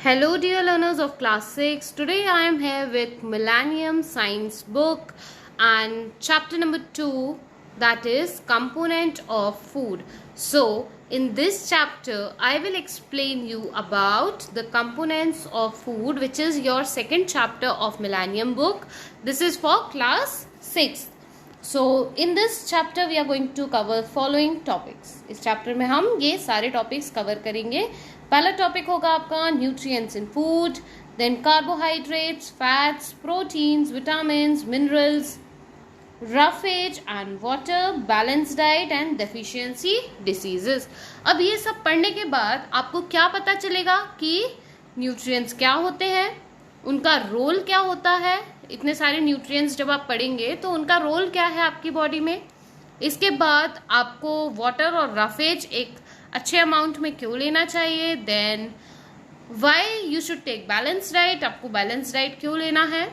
Hello, dear learners of class 6. Today I am here with Millennium Science book and chapter number 2, that is component of food. So, in this chapter, I will explain you about the components of food, which is your second chapter of Millennium book. This is for class 6. So, in this chapter we are going to cover following topics. इस chapter में हम ये सारे topics cover करेंगे. पहला topic होगा आपका nutrients in food, then carbohydrates, fats, proteins, vitamins, minerals, roughage and water, balance diet and deficiency diseases. अब ये सब पढ़ने के बाद आपको क्या पता चलेगा कि न्यूट्रिएंट्स क्या होते हैं, उनका रोल क्या होता है. इतने सारे न्यूट्रिएंट्स जब आप पढ़ेंगे तो उनका रोल क्या है आपकी बॉडी में. इसके बाद आपको वाटर और रफेज एक अच्छे अमाउंट में क्यों लेना चाहिए, then why you should take balance diet, आपको बैलेंस डाइट क्यों लेना है,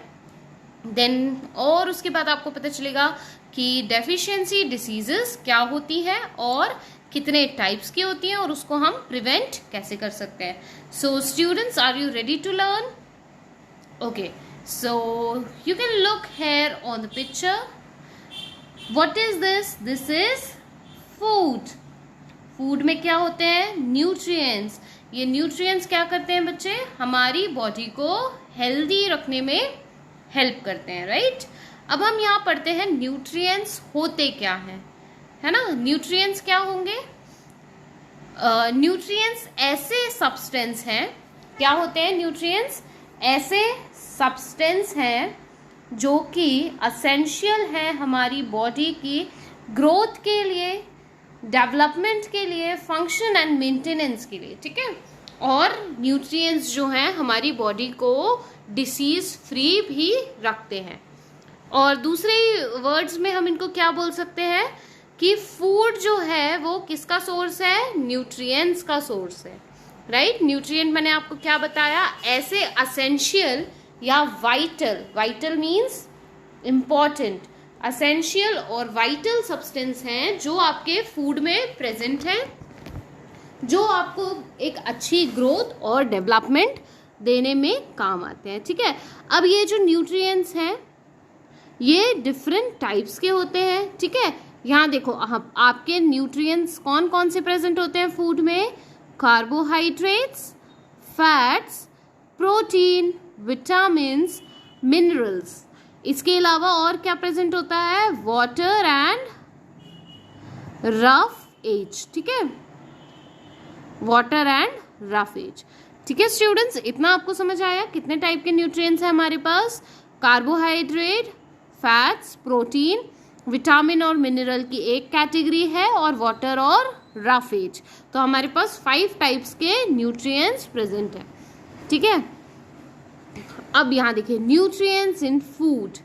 देन और उसके बाद आपको पता चलेगा कि डेफिशिएंसी डिसीजेस क्या होती है और कितने टाइप्स की होती हैं और उसको हम प्रिवेंट कैसे कर सकते हैं. So students, are you ready to learn? Okay, so you can look here on the picture. What is this? This is food. Food में क्या होते हैं? न्यूट्रिएंट्स. ये न्यूट्रिएंट्स क्या करते हैं बच्चे? हमारी बॉडी को हेल्दी रखने में हेल्प करते हैं, राइट. अब हम यहाँ पढ़ते हैं न्यूट्रिएंट्स होते क्या हैं, है ना. न्यूट्रिएंट्स क्या होंगे? न्यूट्रिएंट्स ऐसे सब्सटेंस हैं. क्या होते हैं न्यूट्रिएंट्स? ऐसे सब्सटेंस हैं जो कि असेंशियल है हमारी बॉडी की ग्रोथ के लिए, डेवलपमेंट के लिए, फंक्शन एंड मेंटेनेंस के लिए, ठीक है. और न्यूट्रिएंट्स जो हैं हमारी बॉडी को डिसीज फ्री भी रखते हैं. और दूसरे वर्ड्स में हम इनको क्या बोल सकते हैं कि फूड जो है वो किसका सोर्स है? न्यूट्रिएंट्स का सोर्स है, राइट. न्यूट्रिएंट मैंने आपको क्या बताया? ऐसे असेंशियल या vital, vital means important, essential और वाइटल सब्सटेंस हैं जो आपके फूड में प्रेजेंट हैं, जो आपको एक अच्छी ग्रोथ और डेवलपमेंट देने में काम आते हैं, ठीक है. अब ये जो न्यूट्रिएंट्स हैं ये डिफरेंट टाइप्स के होते हैं, ठीक है. यहाँ देखो आपके न्यूट्रिएंट्स कौन कौन से प्रेजेंट होते हैं फूड में? Carbohydrates, fats, protein, vitamins, minerals. इसके अलावा और क्या प्रेजेंट होता है? वाटर एंड रफ एज, ठीक है. वाटर एंड रफ एज, ठीक है स्टूडेंट्स. इतना आपको समझ आया? कितने टाइप के न्यूट्रिएंट्स हैं हमारे पास? कार्बोहाइड्रेट, फैट्स, प्रोटीन, विटामिन और मिनरल की एक कैटेगरी है और वाटर और रफ एज. तो हमारे पास 5 टाइप्स के न्यूट्रिएंट्स प्रेजेंट है, ठीक है. अब यहाँ देखिए nutrients in food.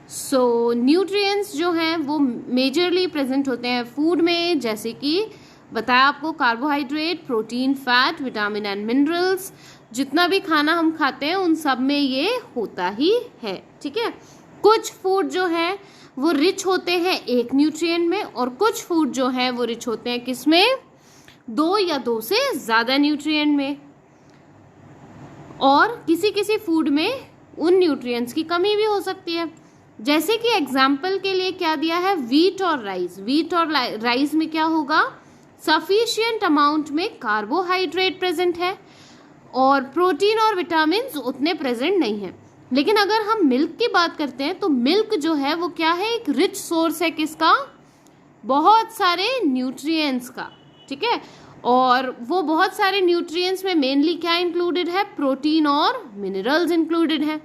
So nutrients जो हैं वो मेजरली प्रेजेंट होते हैं फूड में, जैसे कि बताया आपको carbohydrate, protein, fat, vitamin and minerals. जितना भी खाना हम खाते हैं उन सब में ये होता ही है, ठीक है. कुछ फूड जो है वो रिच होते हैं एक न्यूट्रिएंट में और कुछ फूड जो है वो रिच होते हैं किसमें? 2 या 2 से ज़्यादा न्यूट्रिएंट में. और किसी किसी फूड में उन न्यूट्रिएंट्स की कमी भी हो सकती है. जैसे कि एग्जाम्पल के लिए क्या दिया है? वीट और राइस. वीट और राइस में क्या होगा? सफिशिएंट अमाउंट में कार्बोहाइड्रेट प्रेजेंट है और प्रोटीन और विटामिन उतने प्रेजेंट नहीं है. लेकिन अगर हम मिल्क की बात करते हैं तो मिल्क जो है वो क्या है? एक रिच सोर्स है किसका? बहुत सारे न्यूट्रिएंट्स का, ठीक है. और वो बहुत सारे न्यूट्रिएंट्स में मेनली क्या इंक्लूडेड है? प्रोटीन और मिनरल्स इंक्लूडेड है.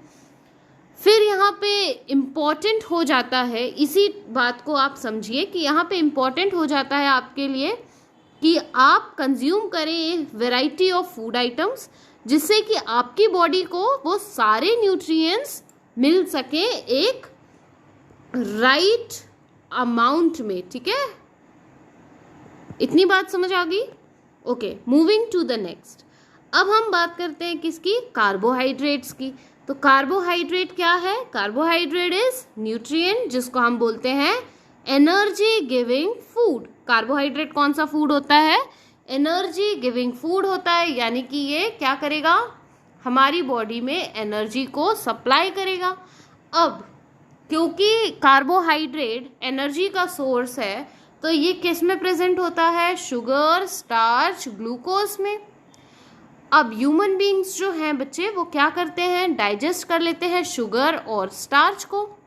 फिर यहाँ पे इम्पॉर्टेंट हो जाता है, इसी बात को आप समझिए कि यहाँ पे इम्पॉर्टेंट हो जाता है आपके लिए कि आप कंज्यूम करें वैरायटी ऑफ फूड आइटम्स, जिससे कि आपकी बॉडी को वो सारे न्यूट्रिएंट्स मिल सके एक राइट अमाउंट में, ठीक है. इतनी बात समझ आ गई? Okay, moving to the next. अब हम बात करते हैं किसकी? कार्बोहाइड्रेट्स की. तो कार्बोहाइड्रेट क्या है? कार्बोहाइड्रेट इज न्यूट्रिएंट जिसको हम बोलते हैं एनर्जी गिविंग फूड. कार्बोहाइड्रेट कौन सा फूड होता है? एनर्जी गिविंग फूड होता है, यानी कि ये क्या करेगा? हमारी बॉडी में एनर्जी को सप्लाई करेगा। अब क्योंकि कार्बोहाइड्रेट एनर्जी का सोर्स है, तो ये किस में प्रेजेंट होता है? शुगर, स्टार्च, ग्लूकोज में। अब ह्यूमन बीइंग्स जो हैं बच्चे, वो क्या करते हैं? डाइजेस्ट कर लेते हैं शुगर और स्टार्च को,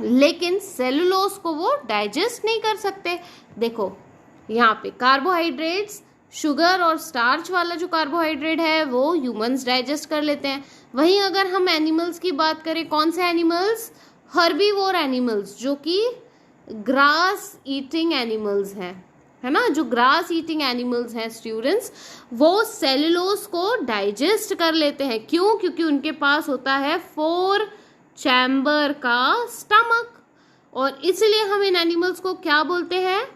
लेकिन सेलुलोज को वो डाइजेस्ट नहीं कर सकते। देखो यहाँ पे कार्बोहाइड्रेट्स, शुगर और स्टार्च वाला जो कार्बोहाइड्रेट है वो ह्यूमंस डाइजेस्ट कर लेते हैं। वहीं अगर हम एनिमल्स की बात करें, कौन से एनिमल्स? हर्बीवोर एनिमल्स, जो कि ग्रास ईटिंग एनिमल्स हैं, है ना, जो ग्रास ईटिंग एनिमल्स हैं स्टूडेंट्स, वो सेलुलोज को डाइजेस्ट कर लेते हैं। क्यों? क्योंकि उनके पास होता है 4 चैम्बर का स्टमक, और इसलिए हम इन एनिमल्स को क्या बोलते हैं?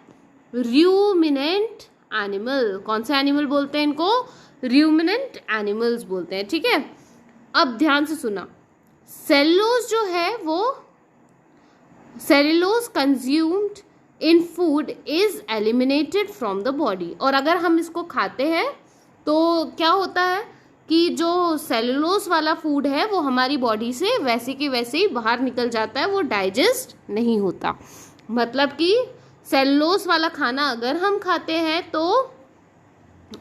Ruminant animal. कौन से एनिमल बोलते हैं इनको? र्यूमिनेंट एनिमल्स बोलते हैं। ठीक है, अब ध्यान से सुना, सेलुलोज जो है वो cellulose consumed in food is eliminated from the body, और अगर हम इसको खाते हैं तो क्या होता है कि जो सेलुलोज वाला फूड है वो हमारी बॉडी से वैसे के वैसे ही बाहर निकल जाता है, वो डाइजेस्ट नहीं होता। मतलब कि सेलुलोज वाला खाना अगर हम खाते हैं तो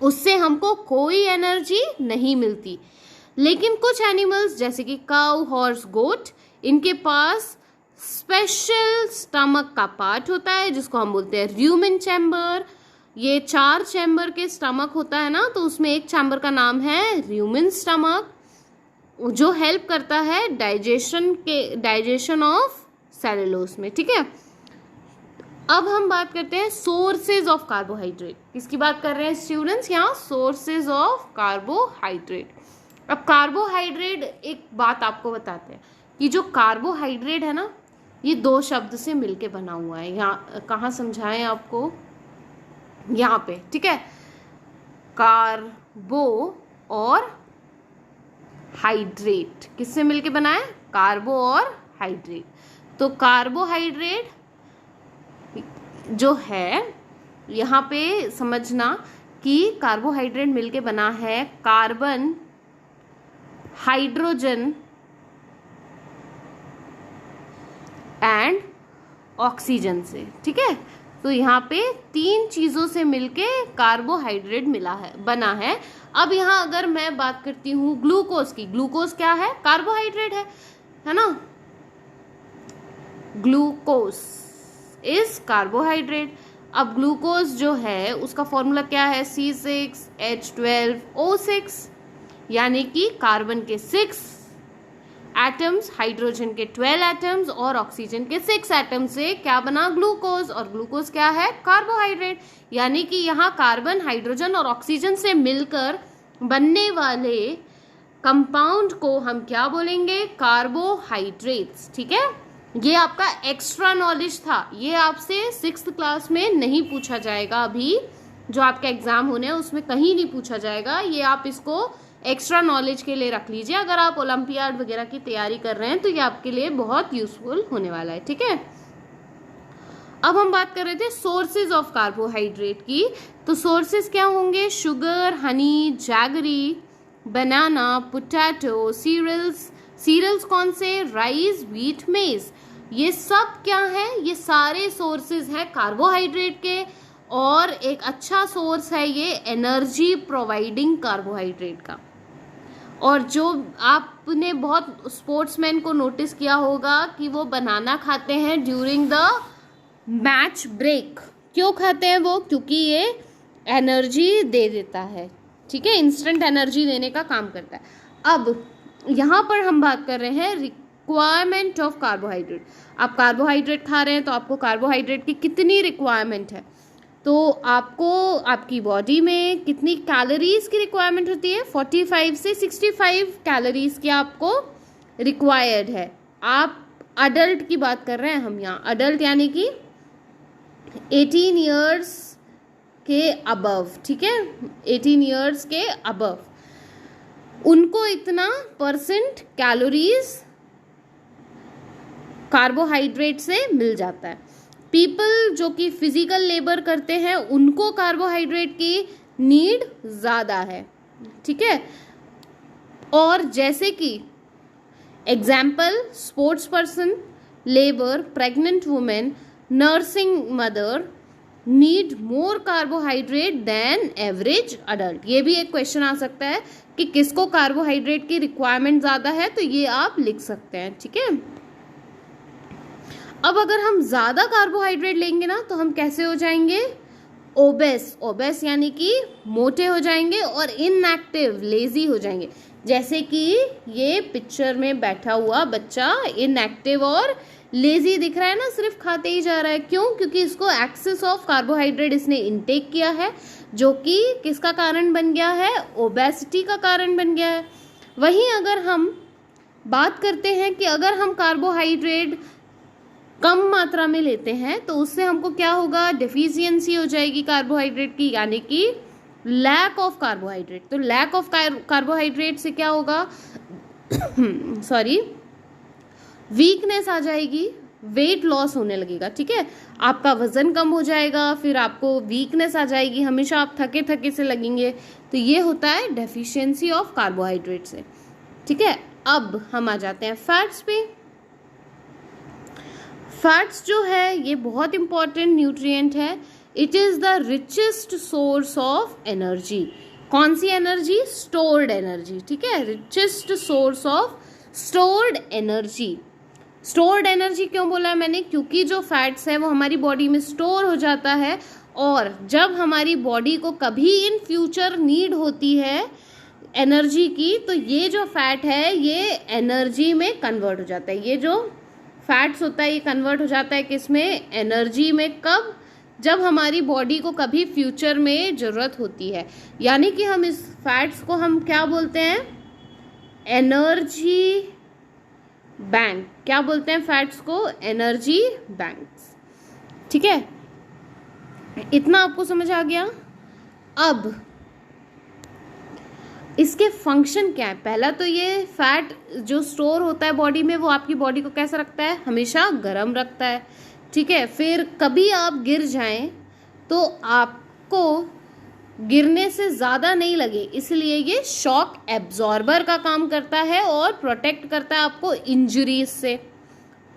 उससे हमको कोई एनर्जी नहीं मिलती। लेकिन कुछ एनिमल्स जैसे कि काऊ, हॉर्स, गोट, इनके पास स्पेशल स्टमक का पार्ट होता है जिसको हम बोलते हैं र्यूमेन चैम्बर। ये 4 चैम्बर के स्टमक होता है ना, तो उसमें एक चैम्बर का नाम है र्यूमेन स्टमक, जो हेल्प करता है डाइजेशन ऑफ सेलुलोज में। ठीक है, अब हम बात करते हैं सोर्सेज ऑफ कार्बोहाइड्रेट। किसकी बात कर रहे हैं स्टूडेंट्स? यहाँ सोर्सेज ऑफ कार्बोहाइड्रेट। अब कार्बोहाइड्रेट, एक बात आपको बताते हैं कि जो कार्बोहाइड्रेट है ना, ये 2 शब्द से मिलके बना हुआ है। यहाँ कहाँ समझाएं आपको? यहाँ पे, ठीक है, कार्बो और हाइड्रेट किससे मिलके बना है? कार्बो और हाइड्रेट। तो कार्बोहाइड्रेट जो है, यहाँ पे समझना कि कार्बोहाइड्रेट मिलके बना है कार्बन, हाइड्रोजन एंड ऑक्सीजन से। ठीक है, तो यहाँ पे 3 चीजों से मिलके कार्बोहाइड्रेट बना है। अब यहाँ अगर मैं बात करती हूँ ग्लूकोज की, ग्लूकोज क्या है? कार्बोहाइड्रेट है ना, ग्लूकोज इज कार्बोहाइड्रेट। अब ग्लूकोज जो है उसका फॉर्मूला क्या है? C6H12O6, यानी कि कार्बन के 6 एटम्स, हाइड्रोजन के 12 एटम्स और ऑक्सीजन के 6 एटम से क्या बना? ग्लूकोज। और ग्लूकोज क्या है? कार्बोहाइड्रेट। यानी कि यहाँ कार्बन, हाइड्रोजन और ऑक्सीजन से मिलकर बनने वाले कंपाउंड को हम क्या बोलेंगे? कार्बोहाइड्रेट्स। ठीक है, ये आपका एक्स्ट्रा नॉलेज था, ये आपसे 6th क्लास में नहीं पूछा जाएगा। अभी जो आपका एग्जाम होने हैं उसमें कहीं नहीं पूछा जाएगा। ये आप इसको एक्स्ट्रा नॉलेज के लिए रख लीजिए। अगर आप ओलंपियाड वगैरह की तैयारी कर रहे हैं तो ये आपके लिए बहुत यूजफुल होने वाला है। ठीक है, अब हम बात कर रहे थे सोर्सेज ऑफ कार्बोहाइड्रेट की। तो सोर्सेज क्या होंगे? शुगर, हनी, जैगरी, बनाना, पोटैटो, सीरियल्स कौन से? राइस, व्हीट, मेज। ये सब क्या है? ये सारे सोर्सेज हैं कार्बोहाइड्रेट के, और एक अच्छा सोर्स है ये एनर्जी प्रोवाइडिंग कार्बोहाइड्रेट का। और जो आपने बहुत स्पोर्ट्समैन को नोटिस किया होगा कि वो बनाना खाते हैं ड्यूरिंग द मैच ब्रेक। क्यों खाते हैं वो? क्योंकि ये एनर्जी दे देता है। ठीक है, इंस्टेंट एनर्जी देने का काम करता है। अब यहाँ पर हम बात कर रहे हैं रिक्वायरमेंट ऑफ कार्बोहाइड्रेट। आप कार्बोहाइड्रेट खा रहे हैं तो आपको कार्बोहाइड्रेट की कितनी रिक्वायरमेंट है? तो आपको आपकी बॉडी में कितनी कैलोरीज की रिक्वायरमेंट होती है? 45 से 65 कैलोरीज की आपको रिक्वायर्ड है। आप अडल्ट की बात कर रहे हैं हम यहाँ, अडल्ट यानी कि 18 ईयर्स के अबव। ठीक है, 18 ईयर्स के अबव उनको इतना % कैलोरीज कार्बोहाइड्रेट से मिल जाता है। पीपल जो कि फिजिकल लेबर करते हैं उनको कार्बोहाइड्रेट की नीड ज़्यादा है। ठीक है। और जैसे कि example sports person, labour, pregnant women, nursing mother need more carbohydrate than average adult. ये भी एक क्वेश्चन आ सकता है कि किसको कार्बोहाइड्रेट की रिक्वायरमेंट ज्यादा है, तो ये आप लिख सकते हैं, ठीक है। अब अगर हम ज्यादा कार्बोहाइड्रेट लेंगे ना तो हम कैसे हो जाएंगे, ओबेस। ओबेस यानी कि मोटे हो जाएंगे, और इनएक्टिव, लेजी हो जाएंगे। जैसे कि ये पिक्चर में बैठा हुआ बच्चा इनएक्टिव और लेजी दिख रहा है ना, सिर्फ खाते ही जा रहा है। क्यों? क्योंकि इसको एक्सेस ऑफ कार्बोहाइड्रेट इसने इनटेक किया है, जो कि किसका कारण बन गया है, ओबेसिटी का कारण बन गया है। वहीं अगर हम बात करते हैं कि अगर हम कार्बोहाइड्रेट कम मात्रा में लेते हैं तो उससे हमको क्या होगा, डेफिशिएंसी हो जाएगी कार्बोहाइड्रेट की, यानी कि लैक ऑफ कार्बोहाइड्रेट। तो लैक ऑफ कार्बोहाइड्रेट से क्या होगा सॉरी, वीकनेस आ जाएगी, वेट लॉस होने लगेगा, ठीक है। आपका वजन कम हो जाएगा, फिर आपको वीकनेस आ जाएगी, हमेशा आप थके थके से लगेंगे। तो ये होता है डेफिशिएंसी ऑफ कार्बोहाइड्रेट से, ठीक है। अब हम आ जाते हैं फैट्स पे। फैट्स जो है ये बहुत इंपॉर्टेंट न्यूट्रिएंट है। It is the richest source of energy. कौन सी एनर्जी? स्टोर्ड एनर्जी, ठीक है। Richest source of stored energy. Stored energy क्यों बोला है मैंने? क्योंकि जो फैट्स है वो हमारी बॉडी में स्टोर हो जाता है, और जब हमारी बॉडी को कभी इन फ्यूचर नीड होती है एनर्जी की, तो ये जो फैट है ये एनर्जी में कन्वर्ट हो जाता है। ये जो फैट्स होता है ये कन्वर्ट हो जाता है किसमें? एनर्जी में। कब? जब हमारी बॉडी को कभी फ्यूचर में जरूरत होती है। यानी कि हम इस फैट्स को हम क्या बोलते हैं? Energy bank. क्या बोलते हैं फैट्स को? एनर्जी बैंक्स, ठीक है। इतना आपको समझ आ गया। अब इसके फंक्शन क्या है? पहला तो ये फैट जो स्टोर होता है बॉडी में वो आपकी बॉडी को कैसा रखता है? हमेशा गर्म रखता है, ठीक है। फिर कभी आप गिर जाएं तो आपको गिरने से ज़्यादा नहीं लगे, इसलिए ये शॉक एब्जॉर्बर का काम करता है और प्रोटेक्ट करता है आपको इंजरीज से,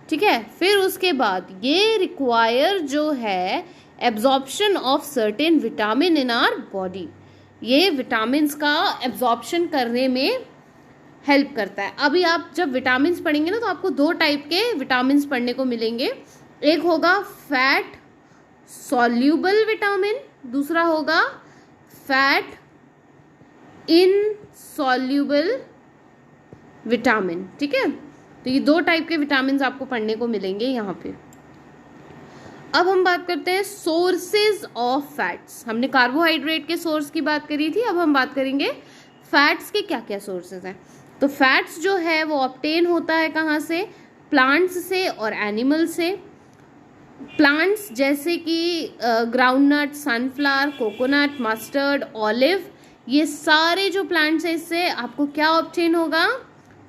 ठीक है। फिर उसके बाद ये रिक्वायर जो है absorption of certain vitamin in our body. ये विटामिन्स का एब्जॉर्प्शन करने में हेल्प करता है। अभी आप जब विटामिन्स पढ़ेंगे ना तो आपको दो टाइप के विटामिन्स पढ़ने को मिलेंगे। एक होगा फैट सॉल्यूबल विटामिन, दूसरा होगा फैट इनसॉल्यूबल विटामिन, ठीक है। तो ये दो टाइप के विटामिन्स आपको पढ़ने को मिलेंगे यहाँ पे। अब हम बात करते हैं सोर्सेज ऑफ फैट्स। हमने कार्बोहाइड्रेट के सोर्स की बात करी थी, अब हम बात करेंगे फैट्स के क्या क्या सोर्सेज हैं। तो फैट्स जो है वो ऑब्टेन होता है कहाँ से? प्लांट्स से और एनिमल से। प्लांट्स जैसे कि groundnut, sunflower, coconut, mustard, olive, ये सारे जो प्लांट्स हैं इससे आपको क्या ऑब्टेन होगा?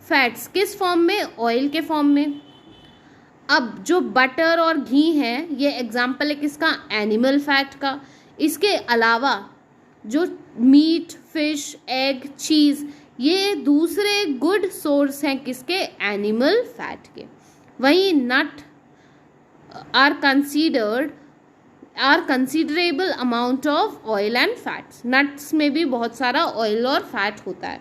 फैट्स। किस फॉर्म में? ऑयल के फॉर्म में। अब जो बटर और घी है ये एग्जाम्पल है किसका? एनिमल फैट का। इसके अलावा जो मीट, फिश, एग, चीज़, ये दूसरे गुड सोर्स हैं किसके? एनिमल फैट के। वहीं nut are considerable amount of oil and fats. Nuts में भी बहुत सारा ऑयल और फैट होता है।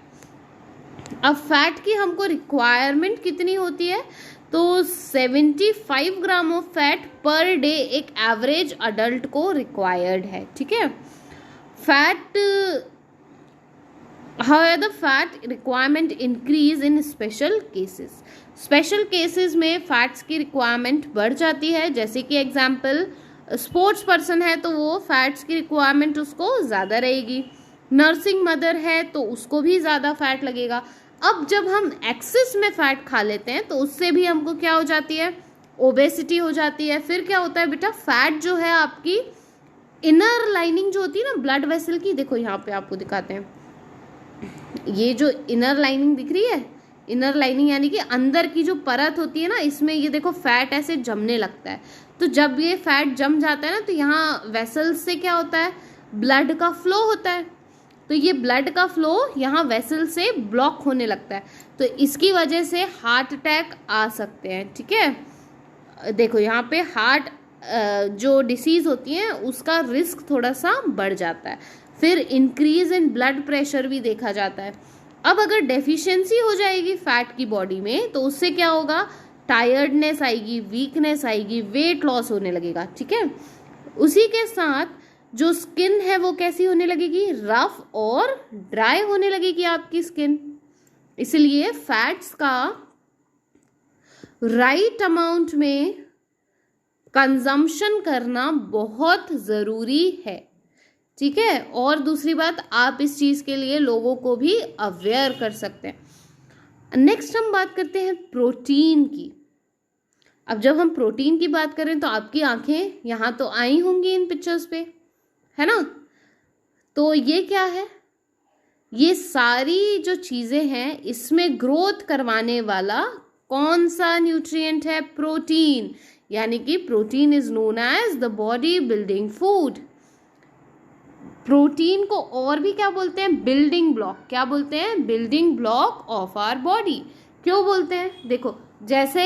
अब फैट की हमको रिक्वायरमेंट कितनी होती है? तो 75 gram of fat per day एक एवरेज अडल्ट को रिक्वायर्ड है, ठीक है। Fat however fat requirement increase in special cases. Special cases में फैट्स की रिक्वायरमेंट बढ़ जाती है। जैसे कि एग्जाम्पल स्पोर्ट्स पर्सन है तो वो फैट्स की रिक्वायरमेंट उसको ज़्यादा रहेगी। नर्सिंग मदर है तो उसको भी ज़्यादा फैट लगेगा। अब जब हम एक्सेस में फैट खा लेते हैं तो उससे भी हमको क्या हो जाती है? ओबेसिटी हो जाती है। फिर क्या होता है बेटा? फैट जो है आपकी इनर लाइनिंग जो होती है ना ब्लड वेसल की, देखो यहाँ पे आपको दिखाते हैं, ये जो इनर लाइनिंग दिख रही है, इनर लाइनिंग यानी कि अंदर की जो परत होती है ना, इसमें ये देखो फैट ऐसे जमने लगता है। तो जब ये फैट जम जाता है ना तो यहाँ वेसल्स से क्या होता है? ब्लड का फ्लो होता है। तो तो ये ब्लड का फ्लो यहाँ वेसल से ब्लॉक होने लगता है, तो इसकी वजह से हार्ट अटैक आ सकते हैं। ठीक है, देखो यहाँ पे हार्ट जो डिसीज़ होती है उसका रिस्क थोड़ा सा बढ़ जाता है। फिर इंक्रीज इन ब्लड प्रेशर भी देखा जाता है। अब अगर डेफिशिएंसी हो जाएगी फैट की बॉडी में तो उससे क्या होगा, टायर्डनेस आएगी, वीकनेस आएगी, वेट लॉस होने लगेगा। ठीक है, उसी के साथ जो स्किन है वो कैसी होने लगेगी, रफ और ड्राई होने लगेगी आपकी स्किन। इसलिए फैट्स का राइट अमाउंट में कंजम्पशन करना बहुत ज़रूरी है। ठीक है, और दूसरी बात, आप इस चीज़ के लिए लोगों को भी अवेयर कर सकते हैं। नेक्स्ट हम बात करते हैं प्रोटीन की। अब जब हम प्रोटीन की बात करें तो आपकी आंखें यहाँ तो आई होंगी इन पिक्चर्स पे, है ना। तो ये क्या है, ये सारी जो चीज़ें हैं इसमें ग्रोथ करवाने वाला कौन सा न्यूट्रिएंट है, प्रोटीन। यानी कि protein is known as the body building food. Protein को और भी क्या बोलते हैं, बिल्डिंग ब्लॉक। क्या बोलते हैं, building block of our body. क्यों बोलते हैं, देखो जैसे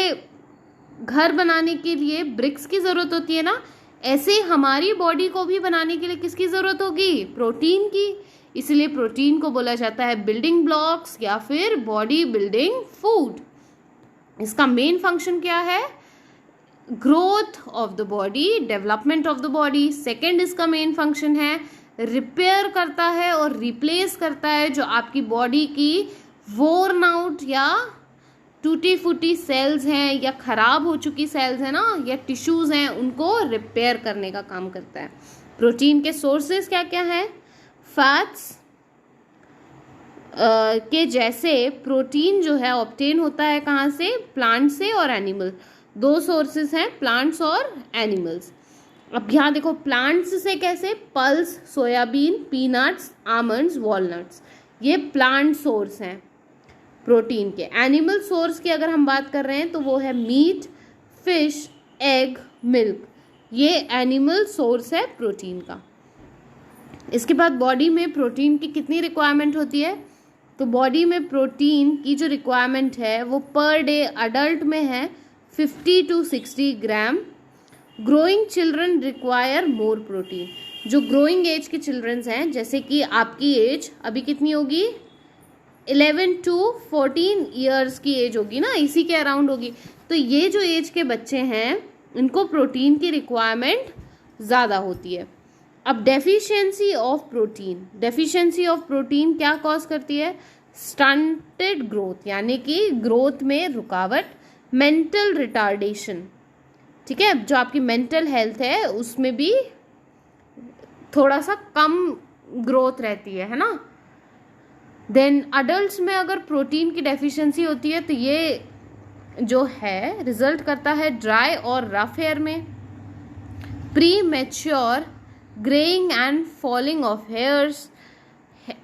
घर बनाने के लिए ब्रिक्स की जरूरत होती है ना, ऐसे हमारी बॉडी को भी बनाने के लिए किसकी जरूरत होगी, प्रोटीन की। इसलिए प्रोटीन को बोला जाता है बिल्डिंग ब्लॉक्स या फिर बॉडी बिल्डिंग फूड। इसका मेन फंक्शन क्या है, growth of the body, development of the body. Second इसका मेन फंक्शन है रिपेयर करता है और रिप्लेस करता है जो आपकी बॉडी की वोर्न आउट या टूटी फूटी सेल्स हैं या खराब हो चुकी सेल्स हैं ना, या टिश्यूज हैं, उनको रिपेयर करने का काम करता है। प्रोटीन के सोर्सेज क्या क्या हैं, फैट्स के जैसे प्रोटीन जो है ऑब्टेन होता है कहाँ से, प्लांट से और एनिमल। दो सोर्सेज हैं, प्लांट्स और एनिमल्स। अब यहाँ देखो प्लांट्स से कैसे, pulse, soybean, peanuts, almonds, walnuts, ये प्लांट सोर्स हैं प्रोटीन के। एनिमल सोर्स की अगर हम बात कर रहे हैं तो वो है मीट, फिश, एग, मिल्क, ये एनिमल सोर्स है प्रोटीन का। इसके बाद बॉडी में प्रोटीन की कितनी रिक्वायरमेंट होती है, तो बॉडी में प्रोटीन की जो रिक्वायरमेंट है वो पर डे अडल्ट में है 50 to 60 gram. Growing children require more protein. जो ग्रोइंग एज के चिल्ड्रंस हैं, जैसे कि आपकी एज अभी कितनी होगी, 11 to 14 ईयर्स की एज होगी ना, इसी के अराउंड होगी। तो ये जो एज के बच्चे हैं इनको प्रोटीन की रिक्वायरमेंट ज़्यादा होती है। अब deficiency of protein, deficiency of protein क्या कॉज करती है, स्टंटेड ग्रोथ, यानी कि ग्रोथ में रुकावट, मेंटल रिटार्डेशन। ठीक है, जो आपकी मेंटल हेल्थ है उसमें भी थोड़ा सा कम ग्रोथ रहती है ना। देन अडल्ट्स में अगर प्रोटीन की डेफिशिएंसी होती है तो ये जो है रिजल्ट करता है ड्राई और रफ हेयर में, pre mature greying and falling of hairs,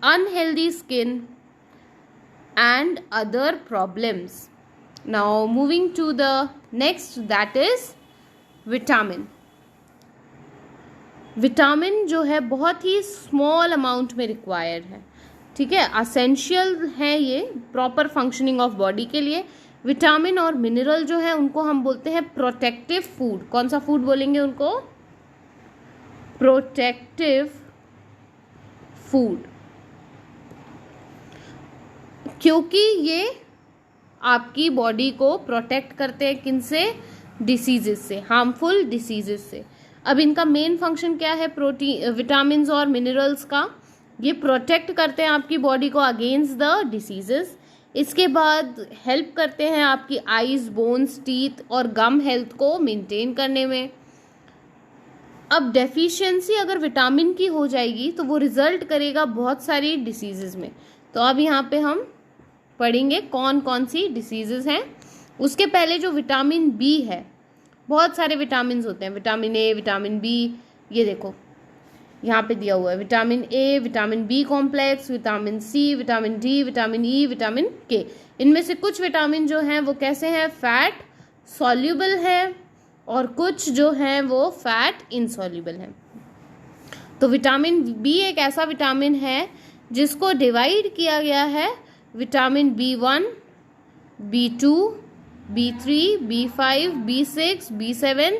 unhealthy skin and other problems. Now moving to the next, that is vitamin. Vitamin जो है बहुत ही स्मॉल अमाउंट में रिक्वायर्ड है। ठीक है, असेंशियल है ये प्रॉपर फंक्शनिंग ऑफ बॉडी के लिए। विटामिन और मिनरल जो है उनको हम बोलते हैं प्रोटेक्टिव फूड। कौन सा फूड बोलेंगे उनको, प्रोटेक्टिव फूड, क्योंकि ये आपकी बॉडी को प्रोटेक्ट करते हैं किनसे, डिसीजेस से, हार्मफुल डिसीजेस से। अब इनका मेन फंक्शन क्या है, प्रोटीन, विटामिन्स और मिनरल्स का, ये प्रोटेक्ट करते हैं आपकी बॉडी को अगेंस्ट द डिसीजेस। इसके बाद हेल्प करते हैं आपकी आईज, बोन्स, टीथ और गम हेल्थ को मेंटेन करने में। अब डेफिशिएंसी अगर विटामिन की हो जाएगी तो वो रिजल्ट करेगा बहुत सारी डिसीजेस में। तो अब यहाँ पे हम पढ़ेंगे कौन कौन सी डिसीजेस हैं। उसके पहले जो विटामिन बी है, बहुत सारे विटामिन होते हैं, विटामिन ए, विटामिन बी, ये देखो यहाँ पे दिया हुआ है, vitamin A, vitamin B complex, vitamin C, vitamin D, vitamin E, vitamin K. इनमें से कुछ विटामिन जो हैं वो कैसे हैं, फैट सॉल्युबल है और कुछ जो हैं वो फैट इनसॉल्युबल हैं। तो विटामिन बी एक ऐसा विटामिन है जिसको डिवाइड किया गया है vitamin B1, B2, B3, B5, B6, B7,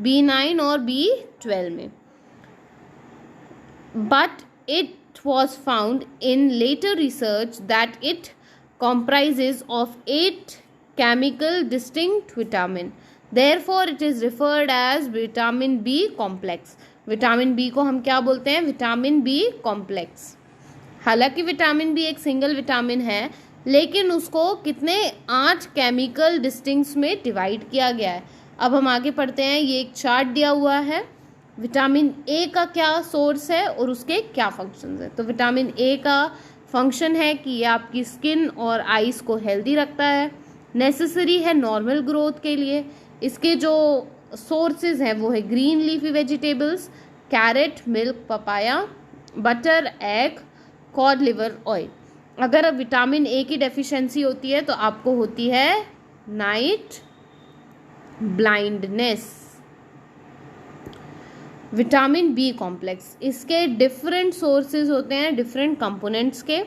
B9 और B12 में. But it was found in later research that it comprises of 8 chemical distinct vitamin. Therefore, it is referred as vitamin B complex. Vitamin B को हम क्या बोलते हैं? Vitamin B complex. हालांकि vitamin B एक single vitamin है, लेकिन उसको कितने 8 केमिकल डिस्टिंक्ट्स में डिवाइड किया गया है. अब हम आगे पढ़ते हैं. ये एक चार्ट दिया हुआ है. विटामिन ए का क्या सोर्स है और उसके क्या फंक्शंस है. तो विटामिन ए का फंक्शन है कि ये आपकी स्किन और आईज को हेल्दी रखता है, नेसेसरी है नॉर्मल ग्रोथ के लिए. इसके जो सोर्सेज हैं वो है green leafy vegetables, carrot, milk, papaya, butter, egg, cod liver oil. अगर अब विटामिन ए की डेफिशिएंसी होती है तो आपको होती है night blindness. Vitamin B complex, इसके डिफरेंट सोर्सेज होते हैं डिफरेंट कंपोनेंट्स के.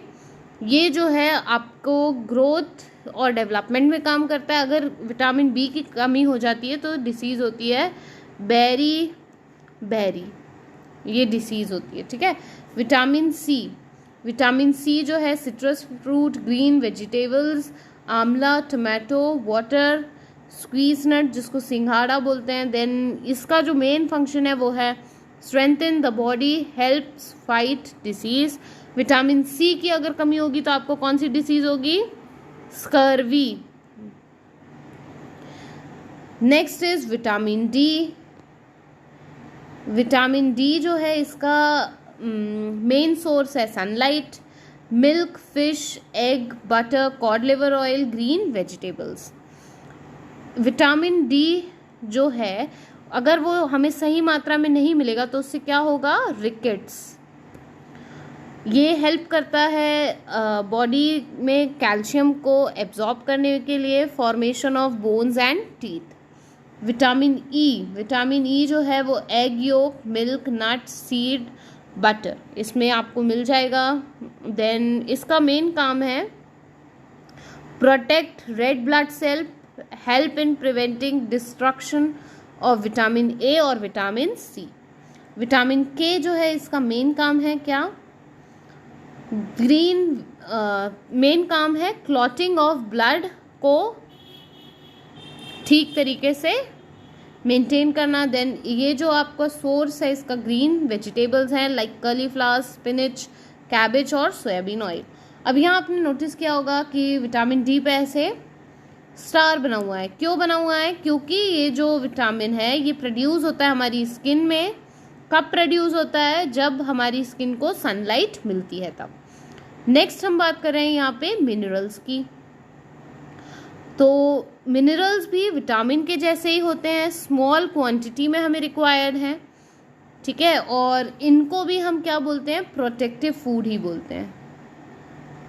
ये जो है आपको ग्रोथ और डेवलपमेंट में काम करता है. अगर विटामिन बी की कमी हो जाती है तो डिसीज़ होती है बेरी, ये डिसीज़ होती है. ठीक है. विटामिन सी जो है सिट्रस फ्रूट, ग्रीन वेजिटेबल्स, आंवला, टमाटो, वाटर, स्क्वीज नट जिसको सिंघाड़ा बोलते हैं. देन इसका जो मेन फंक्शन है वो है strengthen the body, helps fight disease. Vitamin C की अगर कमी होगी तो आपको कौन सी डिसीज होगी? Scurvy. Next is vitamin D. Vitamin D जो है इसका मेन सोर्स है sunlight, milk, fish, egg, butter, cod liver oil, green vegetables. Vitamin D जो है अगर वो हमें सही मात्रा में नहीं मिलेगा तो उससे क्या होगा? रिकेट्स. ये हेल्प करता है बॉडी में कैल्शियम को एब्जॉर्ब करने के लिए, formation of bones and teeth. Vitamin E जो है वो egg yolk, milk, nut, seed, butter इसमें आपको मिल जाएगा. देन इसका मेन काम है protect red blood cell, help in preventing destruction of vitamin A और विटामिन सी. विटामिन के जो है इसका मेन काम है क्या? मेन काम है क्लॉटिंग ऑफ ब्लड को ठीक तरीके से मेंटेन करना. देन ये जो आपका सोर्स है इसका ग्रीन वेजिटेबल्स हैं लाइक कॉलीफ्लावर, स्पिनच, कैबेज और सोयाबीन ऑयल. अब यहाँ आपने नोटिस किया होगा कि विटामिन डी पे ऐसे स्टार बना हुआ है. क्यों बना हुआ है? क्योंकि ये जो विटामिन है ये प्रोड्यूस होता है हमारी स्किन में. कब प्रोड्यूस होता है? जब हमारी स्किन को सनलाइट मिलती है तब. नेक्स्ट हम बात कर रहे हैं यहाँ पे मिनरल्स की. तो मिनरल्स भी विटामिन के जैसे ही होते हैं, स्मॉल क्वांटिटी में हमें रिक्वायर्ड हैं. ठीक है. और इनको भी हम क्या बोलते हैं? प्रोटेक्टिव फूड ही बोलते हैं.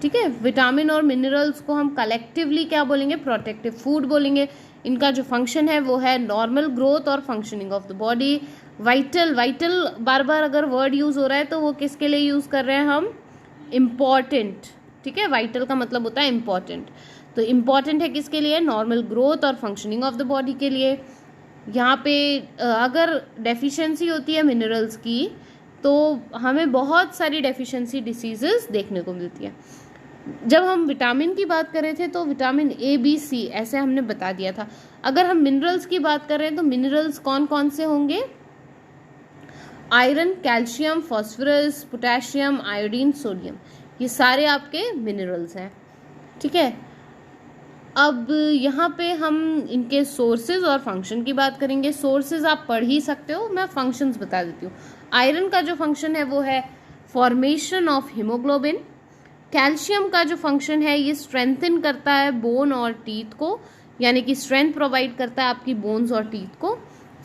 ठीक है. विटामिन और मिनरल्स को हम कलेक्टिवली क्या बोलेंगे? प्रोटेक्टिव फूड बोलेंगे. इनका जो फंक्शन है वो है नॉर्मल ग्रोथ और functioning of the body. Vital बार बार अगर वर्ड यूज हो रहा है तो वो किसके लिए यूज कर रहे हैं हम? इम्पॉर्टेंट. ठीक है. वाइटल का मतलब होता है इम्पॉर्टेंट. तो इम्पॉर्टेंट है किसके लिए? नॉर्मल ग्रोथ और फंक्शनिंग ऑफ द बॉडी के लिए. यहाँ पे अगर डेफिशिएंसी होती है मिनरल्स की तो हमें बहुत सारी डेफिशिएंसी डिसीजेस देखने को मिलती है. जब हम विटामिन की बात कर रहे थे तो विटामिन ए, बी, सी ऐसे हमने बता दिया था. अगर हम मिनरल्स की बात कर रहे हैं तो मिनरल्स कौन कौन से होंगे? Iron, calcium, phosphorus, potassium, iodine, sodium, ये सारे आपके मिनरल्स हैं. ठीक है. अब यहाँ पे हम इनके सोर्सेज और फंक्शन की बात करेंगे. सोर्सेज आप पढ़ ही सकते हो, मैं फंक्शंस बता देती हूँ. आयरन का जो फंक्शन है वो है फॉर्मेशन ऑफ हीमोग्लोबिन. कैल्शियम का जो फंक्शन है ये स्ट्रेंथन करता है बोन और टीथ को, यानी कि स्ट्रेंथ प्रोवाइड करता है आपकी बोन्स और टीथ को.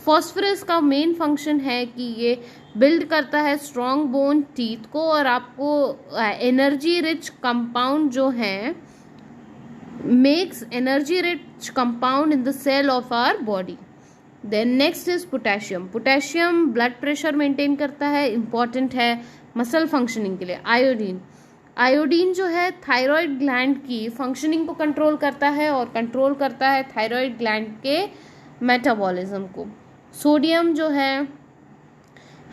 फॉस्फोरस का मेन फंक्शन है कि ये बिल्ड करता है स्ट्रॉन्ग बोन, टीथ को, और आपको एनर्जी रिच कंपाउंड जो है makes energy rich compound in the cell of our body. Then next is potassium. Potassium blood pressure maintain करता है, important है मसल फंक्शनिंग के लिए. आयोडीन आयोडीन जो है थायराइड ग्लैंड की फंक्शनिंग को कंट्रोल करता है और कंट्रोल करता है थायराइड ग्लैंड के मेटाबॉलिज्म को। सोडियम जो है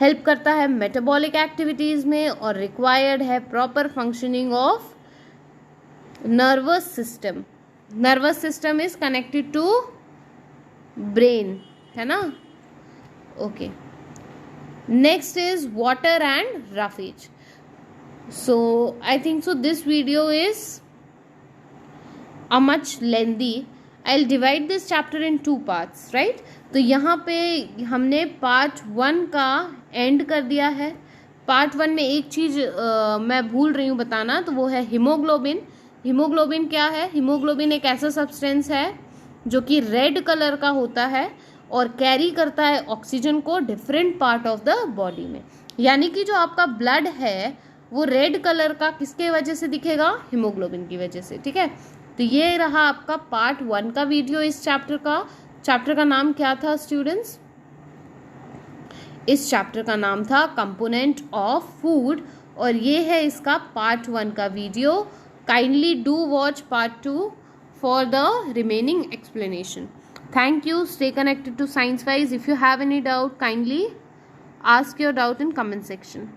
हेल्प करता है मेटाबॉलिक एक्टिविटीज़ में और रिक्वायर्ड है proper functioning of nervous system. Nervous system is connected to brain, है ना। Okay, next is water and roughage. So I think so this video is a much lengthy. I'll divide this chapter in 2 parts, right? तो यहाँ पे हमने part 1 का and कर दिया है। पार्ट 1 में एक चीज़ मैं भूल रही हूँ बताना, तो वो है हीमोग्लोबिन। हीमोग्लोबिन क्या है? हीमोग्लोबिन एक ऐसा सब्सटेंस है जो कि रेड कलर का होता है और कैरी करता है ऑक्सीजन को different part of the body में। यानी कि जो आपका ब्लड है वो रेड कलर का किसके वजह से दिखेगा? हीमोग्लोबिन की वजह से, ठीक है। तो ये रहा आपका पार्ट 1 का वीडियो इस चैप्टर का। चैप्टर का नाम क्या था स्टूडेंट्स? इस चैप्टर का नाम था कंपोनेंट ऑफ फूड और ये है इसका पार्ट 1 का video. Kindly do watch part 2 for the remaining explanation. Thank you. Stay connected to Science Wise. If you have any doubt, kindly ask your doubt in comment section.